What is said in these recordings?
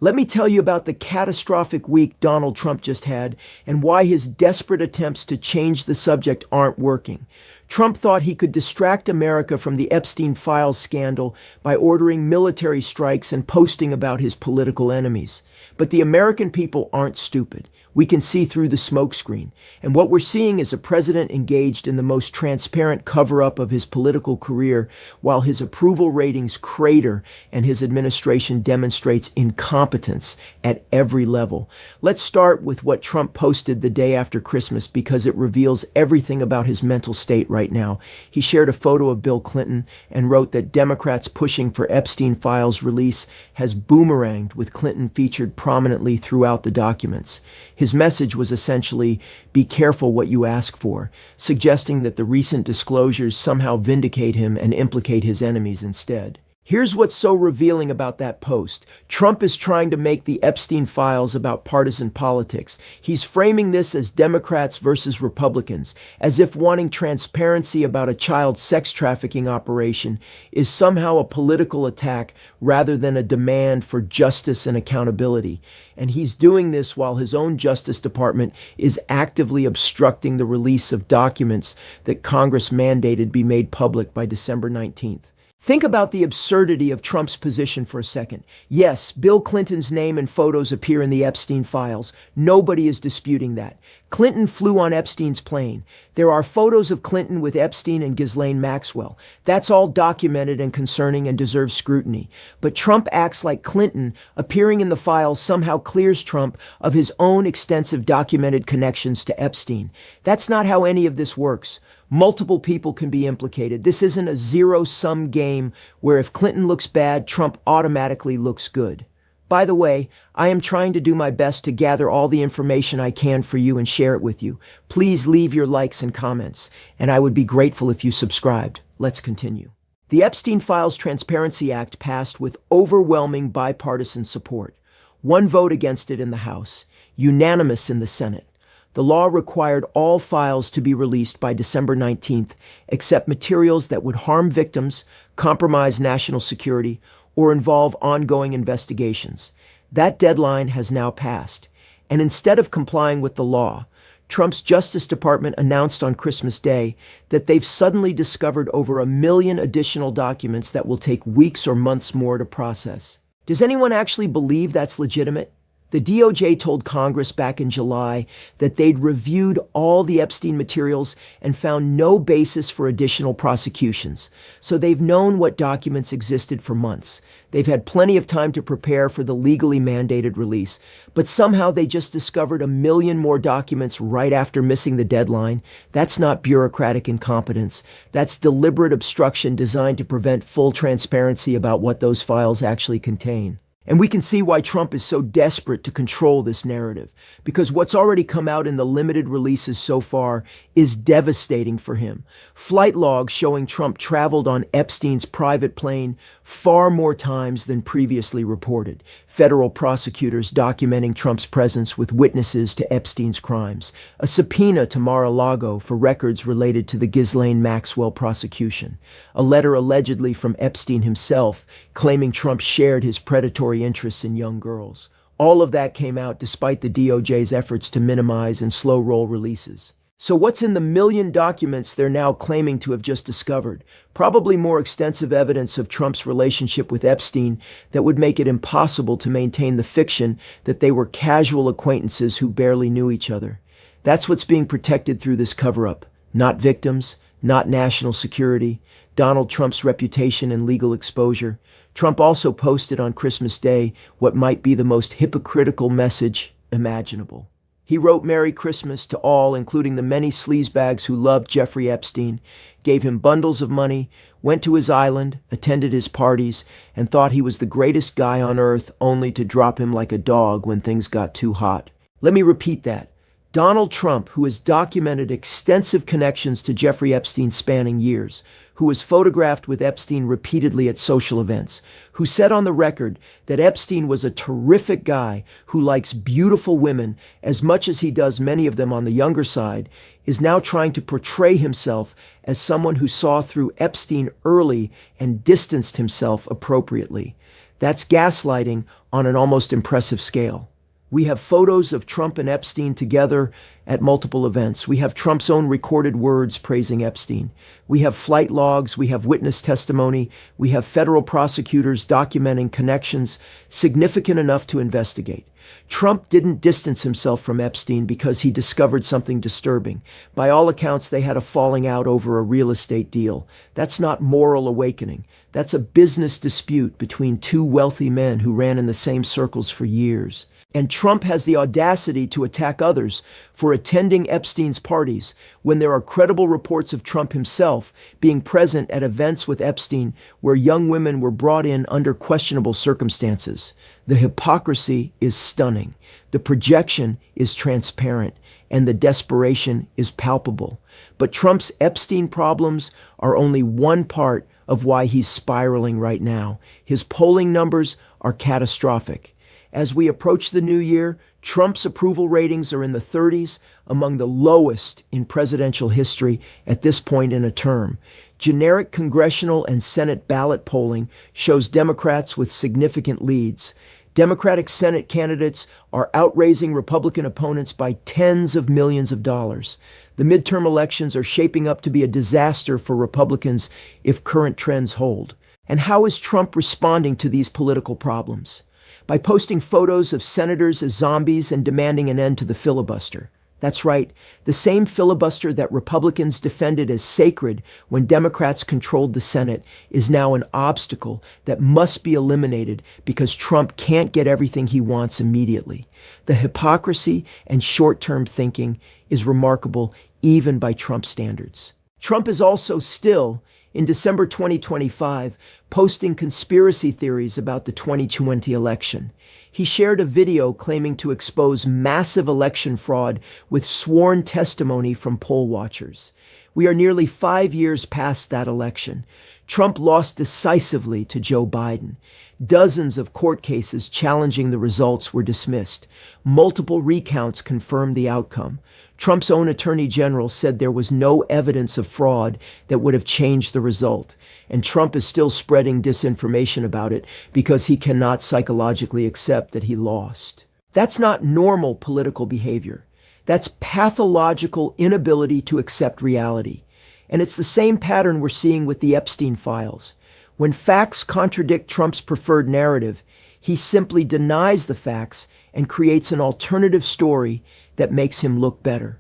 Let me tell you about the catastrophic week Donald Trump just had and why his desperate attempts to change the subject aren't working. Trump thought he could distract America from the Epstein files scandal by ordering military strikes and posting about his political enemies. But the American people aren't stupid. We can see through the smokescreen. And what we're seeing is a president engaged in the most transparent cover-up of his political career, while his approval ratings crater and his administration demonstrates incompetence at every level. Let's start with what Trump posted the day after Christmas because it reveals everything about his mental state right now. He shared a photo of Bill Clinton and wrote that Democrats pushing for Epstein files release has boomeranged, with Clinton featured prominently throughout the documents. His message was essentially, be careful what you ask for, suggesting that the recent disclosures somehow vindicate him and implicate his enemies instead. Here's what's so revealing about that post. Trump is trying to make the Epstein files about partisan politics. He's framing this as Democrats versus Republicans, as if wanting transparency about a child sex trafficking operation is somehow a political attack rather than a demand for justice and accountability. And he's doing this while his own Justice Department is actively obstructing the release of documents that Congress mandated be made public by December 19th. Think about the absurdity of Trump's position for a second. Yes, Bill Clinton's name and photos appear in the Epstein files. Nobody is disputing that. Clinton flew on Epstein's plane. There are photos of Clinton with Epstein and Ghislaine Maxwell. That's all documented and concerning and deserves scrutiny. But Trump acts like Clinton appearing in the files somehow clears Trump of his own extensive documented connections to Epstein. That's not how any of this works. Multiple people can be implicated. This isn't a zero-sum game where if Clinton looks bad, Trump automatically looks good. By the way, I am trying to do my best to gather all the information I can for you and share it with you. Please leave your likes and comments, and I would be grateful if you subscribed. Let's continue. The Epstein Files Transparency Act passed with overwhelming bipartisan support. One vote against it in the House, unanimous in the Senate. The law required all files to be released by December 19th, except materials that would harm victims, compromise national security, or involve ongoing investigations. That deadline has now passed. And instead of complying with the law, Trump's Justice Department announced on Christmas Day that they've suddenly discovered over 1 million additional documents that will take weeks or months more to process. Does anyone actually believe that's legitimate? The DOJ told Congress back in July that they'd reviewed all the Epstein materials and found no basis for additional prosecutions. So they've known what documents existed for months. They've had plenty of time to prepare for the legally mandated release. But somehow they just discovered 1 million more documents right after missing the deadline. That's not bureaucratic incompetence. That's deliberate obstruction designed to prevent full transparency about what those files actually contain. And we can see why Trump is so desperate to control this narrative, because what's already come out in the limited releases so far is devastating for him. Flight logs showing Trump traveled on Epstein's private plane far more times than previously reported. Federal prosecutors documenting Trump's presence with witnesses to Epstein's crimes. A subpoena to Mar-a-Lago for records related to the Ghislaine Maxwell prosecution. A letter allegedly from Epstein himself claiming Trump shared his predatory interests in young girls. All of that came out despite the DOJ's efforts to minimize and slow-roll releases. So what's in the 1 million documents they're now claiming to have just discovered? Probably more extensive evidence of Trump's relationship with Epstein that would make it impossible to maintain the fiction that they were casual acquaintances who barely knew each other. That's what's being protected through this cover-up. Not victims, not national security, Donald Trump's reputation and legal exposure. Trump also posted on Christmas Day what might be the most hypocritical message imaginable. He wrote Merry Christmas to all, including the many sleazebags who loved Jeffrey Epstein, gave him bundles of money, went to his island, attended his parties, and thought he was the greatest guy on earth, only to drop him like a dog when things got too hot. Let me repeat that. Donald Trump, who has documented extensive connections to Jeffrey Epstein spanning years, who was photographed with Epstein repeatedly at social events, who said on the record that Epstein was a terrific guy who likes beautiful women as much as he does many of them on the younger side, is now trying to portray himself as someone who saw through Epstein early and distanced himself appropriately. That's gaslighting on an almost impressive scale. We have photos of Trump and Epstein together at multiple events. We have Trump's own recorded words praising Epstein. We have flight logs. We have witness testimony. We have federal prosecutors documenting connections significant enough to investigate. Trump didn't distance himself from Epstein because he discovered something disturbing. By all accounts, they had a falling out over a real estate deal. That's not moral awakening. That's a business dispute between two wealthy men who ran in the same circles for years. And Trump has the audacity to attack others for attending Epstein's parties when there are credible reports of Trump himself being present at events with Epstein where young women were brought in under questionable circumstances. The hypocrisy is stunning. The projection is transparent, and the desperation is palpable. But Trump's Epstein problems are only one part of why he's spiraling right now. His polling numbers are catastrophic. As we approach the new year, Trump's approval ratings are in the 30s, among the lowest in presidential history at this point in a term. Generic congressional and Senate ballot polling shows Democrats with significant leads. Democratic Senate candidates are outraising Republican opponents by tens of millions of dollars. The midterm elections are shaping up to be a disaster for Republicans if current trends hold. And how is Trump responding to these political problems? By posting photos of senators as zombies and demanding an end to the filibuster. That's right, the same filibuster that Republicans defended as sacred when Democrats controlled the Senate is now an obstacle that must be eliminated because Trump can't get everything he wants immediately. The hypocrisy and short-term thinking is remarkable even by Trump standards. Trump is also still, in December 2025, posting conspiracy theories about the 2020 election. He shared a video claiming to expose massive election fraud with sworn testimony from poll watchers. We are nearly 5 years past that election. Trump lost decisively to Joe Biden. Dozens of court cases challenging the results were dismissed. Multiple recounts confirmed the outcome. Trump's own attorney general said there was no evidence of fraud that would have changed the result. And Trump is still spreading disinformation about it because he cannot psychologically accept that he lost. That's not normal political behavior. That's pathological inability to accept reality. And it's the same pattern we're seeing with the Epstein files. When facts contradict Trump's preferred narrative, he simply denies the facts and creates an alternative story that makes him look better.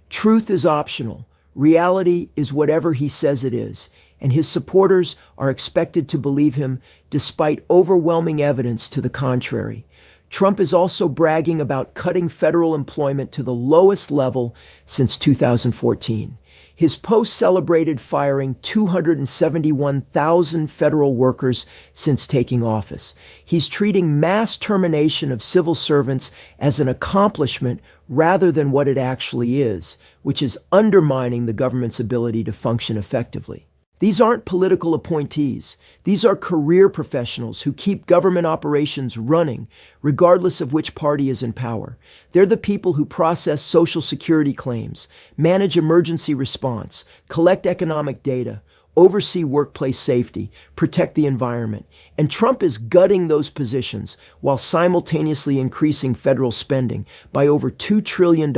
Truth is optional. Reality is whatever he says it is, and his supporters are expected to believe him despite overwhelming evidence to the contrary. Trump is also bragging about cutting federal employment to the lowest level since 2014. His post celebrated firing 271,000 federal workers since taking office. He's treating mass termination of civil servants as an accomplishment rather than what it actually is, which is undermining the government's ability to function effectively. These aren't political appointees. These are career professionals who keep government operations running, regardless of which party is in power. They're the people who process Social Security claims, manage emergency response, collect economic data, oversee workplace safety, protect the environment. And Trump is gutting those positions while simultaneously increasing federal spending by over $2 trillion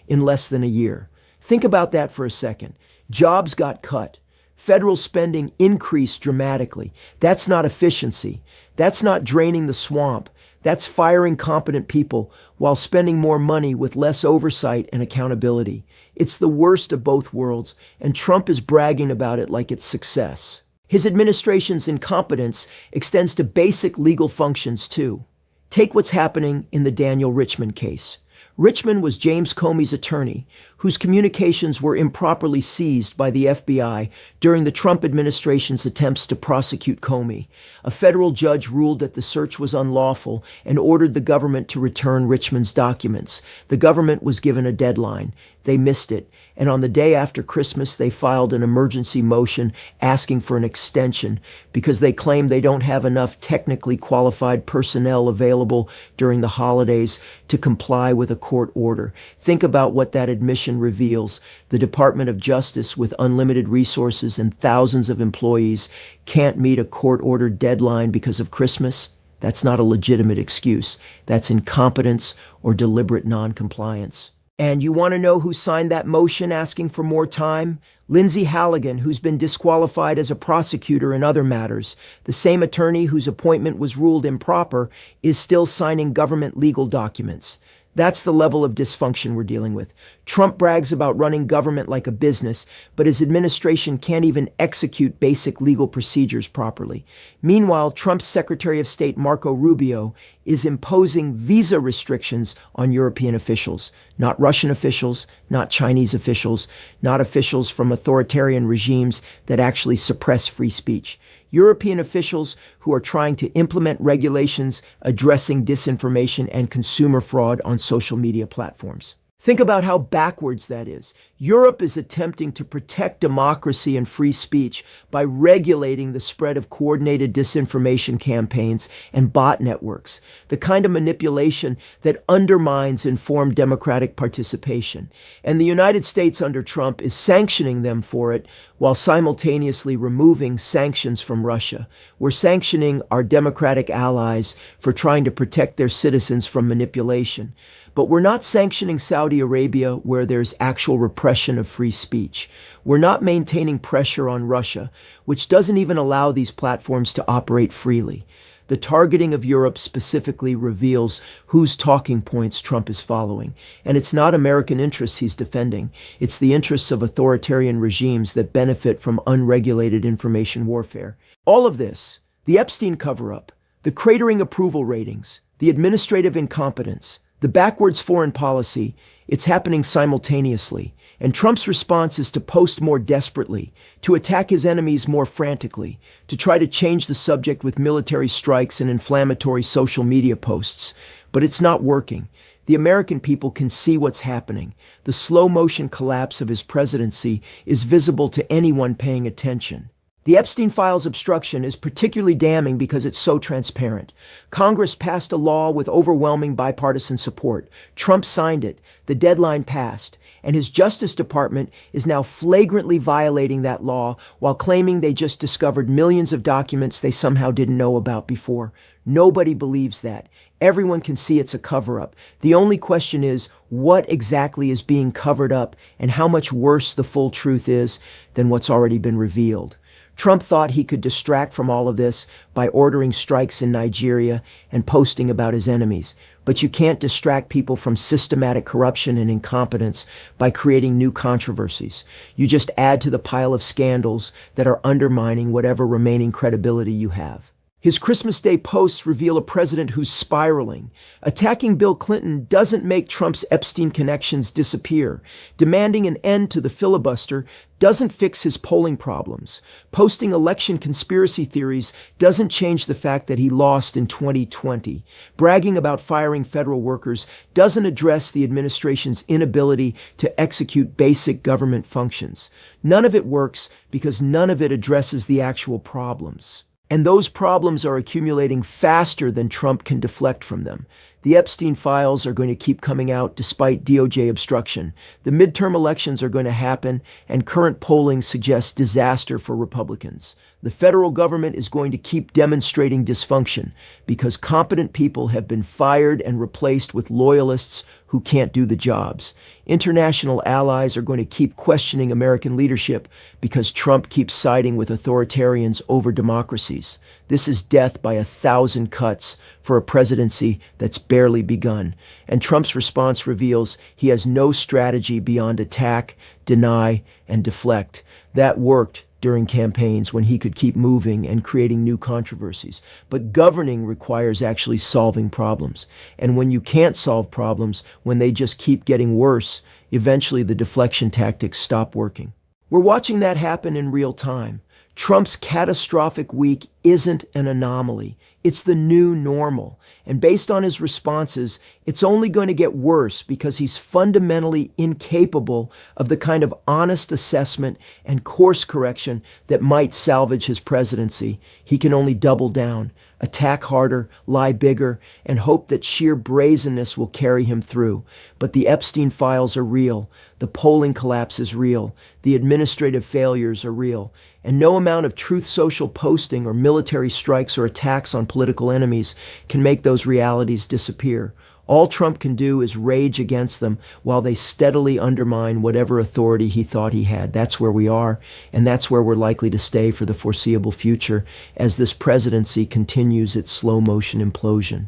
in less than a year. Think about that for a second. Jobs got cut. Federal spending increased dramatically. That's not efficiency. That's not draining the swamp. That's firing competent people while spending more money with less oversight and accountability. It's the worst of both worlds, and Trump is bragging about it like it's success. His administration's incompetence extends to basic legal functions, too. Take what's happening in the Daniel Richman case. Richman was James Comey's attorney, whose communications were improperly seized by the FBI during the Trump administration's attempts to prosecute Comey. A federal judge ruled that the search was unlawful and ordered the government to return Richman's documents. The government was given a deadline. They missed it, and on the day after Christmas, they filed an emergency motion asking for an extension because they claim they don't have enough technically qualified personnel available during the holidays to comply with a court order. Think about what that admission reveals. The Department of Justice, with unlimited resources and thousands of employees, can't meet a court-ordered deadline because of Christmas? That's not a legitimate excuse. That's incompetence or deliberate noncompliance. And you want to know who signed that motion asking for more time? Lindsay Halligan, who's been disqualified as a prosecutor in other matters. The same attorney whose appointment was ruled improper is still signing government legal documents. That's the level of dysfunction we're dealing with. Trump brags about running government like a business, but his administration can't even execute basic legal procedures properly. Meanwhile, Trump's Secretary of State Marco Rubio is imposing visa restrictions on European officials, not Russian officials, not Chinese officials, not officials from authoritarian regimes that actually suppress free speech. European officials who are trying to implement regulations addressing disinformation and consumer fraud on social media platforms. Think about how backwards that is. Europe is attempting to protect democracy and free speech by regulating the spread of coordinated disinformation campaigns and bot networks, the kind of manipulation that undermines informed democratic participation. And the United States under Trump is sanctioning them for it while simultaneously removing sanctions from Russia. We're sanctioning our democratic allies for trying to protect their citizens from manipulation. But we're not sanctioning Saudi Arabia where there's actual repression of free speech. We're not maintaining pressure on Russia, which doesn't even allow these platforms to operate freely. The targeting of Europe specifically reveals whose talking points Trump is following. And it's not American interests he's defending. It's the interests of authoritarian regimes that benefit from unregulated information warfare. All of this, the Epstein cover-up, the cratering approval ratings, the administrative incompetence, the backwards foreign policy, it's happening simultaneously. And Trump's response is to post more desperately, to attack his enemies more frantically, to try to change the subject with military strikes and inflammatory social media posts. But it's not working. The American people can see what's happening. The slow-motion collapse of his presidency is visible to anyone paying attention. The Epstein files obstruction is particularly damning because it's so transparent. Congress passed a law with overwhelming bipartisan support. Trump signed it. The deadline passed. And his Justice Department is now flagrantly violating that law while claiming they just discovered millions of documents they somehow didn't know about before. Nobody believes that. Everyone can see it's a cover-up. The only question is, what exactly is being covered up and how much worse the full truth is than what's already been revealed. Trump thought he could distract from all of this by ordering strikes in Nigeria and posting about his enemies. But you can't distract people from systematic corruption and incompetence by creating new controversies. You just add to the pile of scandals that are undermining whatever remaining credibility you have. His Christmas Day posts reveal a president who's spiraling. Attacking Bill Clinton doesn't make Trump's Epstein connections disappear. Demanding an end to the filibuster doesn't fix his polling problems. Posting election conspiracy theories doesn't change the fact that he lost in 2020. Bragging about firing federal workers doesn't address the administration's inability to execute basic government functions. None of it works because none of it addresses the actual problems. And those problems are accumulating faster than Trump can deflect from them. The Epstein files are going to keep coming out despite DOJ obstruction. The midterm elections are going to happen, and current polling suggests disaster for Republicans. The federal government is going to keep demonstrating dysfunction because competent people have been fired and replaced with loyalists who can't do the jobs. International allies are going to keep questioning American leadership because Trump keeps siding with authoritarians over democracies. This is death by 1,000 cuts for a presidency that's barely begun. And Trump's response reveals he has no strategy beyond attack, deny, and deflect. That worked during campaigns when he could keep moving and creating new controversies. But governing requires actually solving problems. And when you can't solve problems, when they just keep getting worse, eventually the deflection tactics stop working. We're watching that happen in real time. Trump's catastrophic week isn't an anomaly. It's the new normal. And based on his responses, it's only going to get worse because he's fundamentally incapable of the kind of honest assessment and course correction that might salvage his presidency. He can only double down, attack harder, lie bigger, and hope that sheer brazenness will carry him through. But the Epstein files are real. The polling collapse is real. The administrative failures are real. And no amount of Truth Social posting or military strikes or attacks on political enemies can make those realities disappear. All Trump can do is rage against them while they steadily undermine whatever authority he thought he had. That's where we are, and that's where we're likely to stay for the foreseeable future as this presidency continues its slow motion implosion.